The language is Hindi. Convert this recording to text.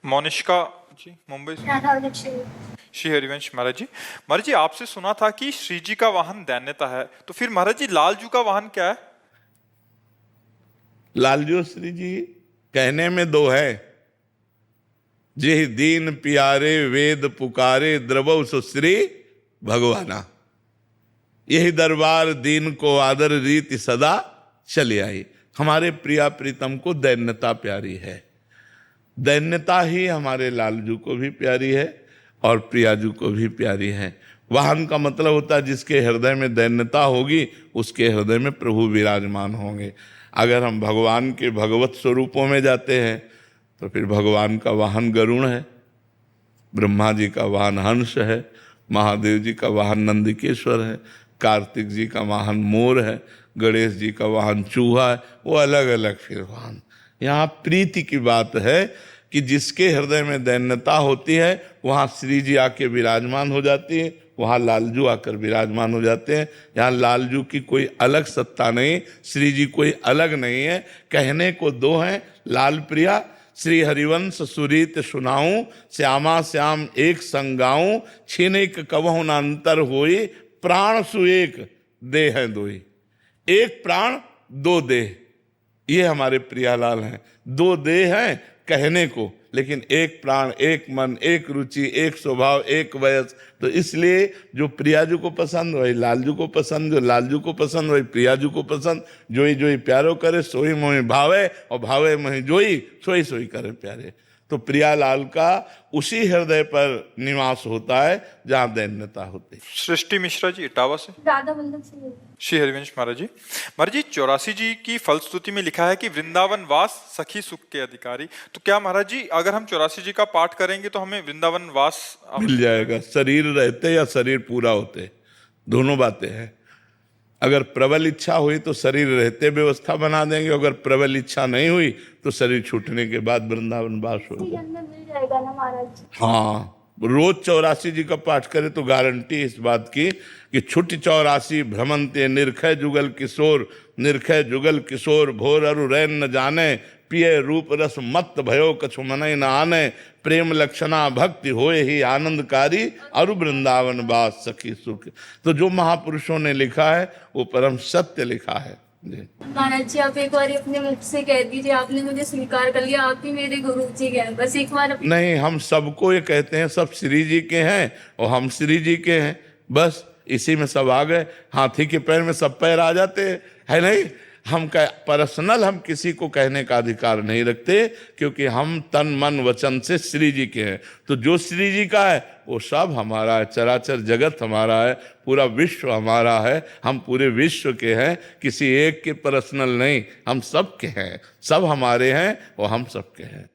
मोनिष्का जी मुंबई से। श्री हरिवंश महाराज जी आपसे सुना था कि श्री जी का वाहन दैन्यता है, तो फिर महाराज जी लालजू का वाहन क्या है? लालजू श्री जी कहने में दो है, जे दीन प्यारे वेद पुकारे द्रवौ सुश्री भगवाना। यही दरबार दीन को आदर रीति सदा चली आई। हमारे प्रिया प्रीतम को दैन्यता प्यारी है, दैन्यता ही हमारे लालजू को भी प्यारी है और प्रियाजू को भी प्यारी है। वाहन का मतलब होता है जिसके हृदय में दैन्यता होगी उसके हृदय में प्रभु विराजमान होंगे। अगर हम भगवान के भगवत स्वरूपों में जाते हैं तो फिर भगवान का वाहन गरुड़ है, ब्रह्मा जी का वाहन हंस है, महादेव जी का वाहन नंदिकेश्वर है, कार्तिक जी का वाहन मोर है, गणेश जी का वाहन चूहा है। वो अलग अलग फिर वाहन। यहाँ प्रीति की बात है कि जिसके हृदय में दैन्यता होती है वहाँ श्री जी आके विराजमान हो जाती है, वहाँ लालजू आकर विराजमान हो जाते हैं। यहाँ लालजू की कोई अलग सत्ता नहीं, श्री जी कोई अलग नहीं है। कहने को दो हैं, लाल प्रिया श्री हरिवंश सुरीत सुनाऊं, श्यामा श्याम एक संगाऊं, छीनिक कवहु न अंतर होई, प्राण सुएक देह है दोई। एक प्राण दो देह, ये हमारे प्रियालाल हैं। दो देह हैं कहने को, लेकिन एक प्राण, एक मन, एक रुचि, एक स्वभाव, एक वयस। तो इसलिए जो प्रियाजू को पसंद वही लालजू को पसंद, जो लालजू को पसंद वही प्रियाजू को पसंद। जोई जोई प्यारो करे सोई मोहि भावे, और भावे मोहि जोई सोई सोई करे प्यारे। तो प्रियालाल का उसी हृदय पर निवास होता है जहाँ दैन्यता होती है। सृष्टि मिश्रा जी इटावा से। राधा वल्लभ से। श्री हरिवंश महाराज जी 84 जी की फलश्रुति में लिखा है कि वृंदावन वास सखी सुख के अधिकारी। तो क्या महाराज जी अगर हम 84 जी का पाठ करेंगे तो हमें वृंदावन वास मिल जाएगा? शरीर रहते या शरीर पूरा होते, दोनों बातें हैं। अगर प्रबल इच्छा हुई तो शरीर रहते व्यवस्था बना देंगे, अगर प्रबल इच्छा नहीं हुई तो शरीर छूटने के बाद वृंदावन वास होगा। मिल जाएगा ना महाराज? हाँ, रोज 84 जी का पाठ करे तो गारंटी इस बात की कि छुट 84 भ्रमंते निर्खय जुगल किशोर, निर्खय जुगल किशोर भोर अरु रैन न जाने, पिय रूप रस मत भयो कछु मनई न आने, प्रेम लक्षणा भक्ति होए ही आनंदकारी, अरु वृंदावन वास सखी सुख। तो जो महापुरुषों ने लिखा है वो परम सत्य लिखा है। महाराज जी आप एक बार अपने मुख से कह दीजिए, आपने मुझे स्वीकार कर लिया, आप ही मेरे गुरु जी के हैं। बस एक बार नहीं, हम सबको ये कहते हैं सब श्री जी के हैं और हम श्री जी के हैं, बस इसी में सब आ गए। हाथी के पैर में सब पैर आ जाते हैं, है नहीं? हम पर्सनल हम किसी को कहने का अधिकार नहीं रखते, क्योंकि हम तन मन वचन से श्री जी के हैं। तो जो श्री जी का है वो सब हमारा है, चराचर जगत हमारा है, पूरा विश्व हमारा है, हम पूरे विश्व के हैं, किसी एक के पर्सनल नहीं, हम सब के हैं, सब हमारे हैं और हम सब के हैं।